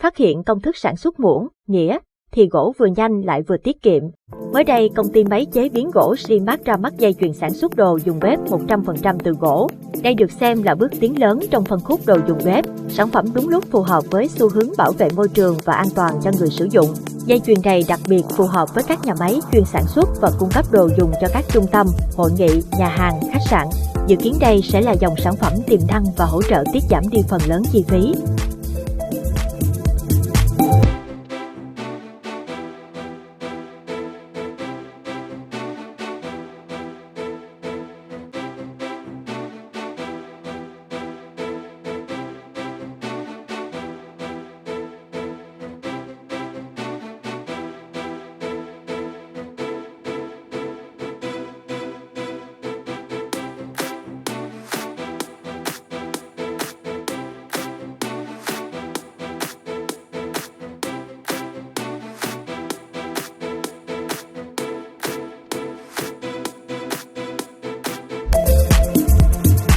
phát hiện công thức sản xuất muỗng, nghĩa, thì gỗ vừa nhanh lại vừa tiết kiệm. Mới đây, công ty máy chế biến gỗ Rimac ra mắt dây chuyền sản xuất đồ dùng bếp 100% từ gỗ. Đây được xem là bước tiến lớn trong phân khúc đồ dùng bếp, sản phẩm đúng lúc phù hợp với xu hướng bảo vệ môi trường và an toàn cho người sử dụng. Dây chuyền này đặc biệt phù hợp với các nhà máy chuyên sản xuất và cung cấp đồ dùng cho các trung tâm, hội nghị, nhà hàng, khách sạn. Dự kiến đây sẽ là dòng sản phẩm tiềm năng và hỗ trợ tiết giảm đi phần lớn chi phí.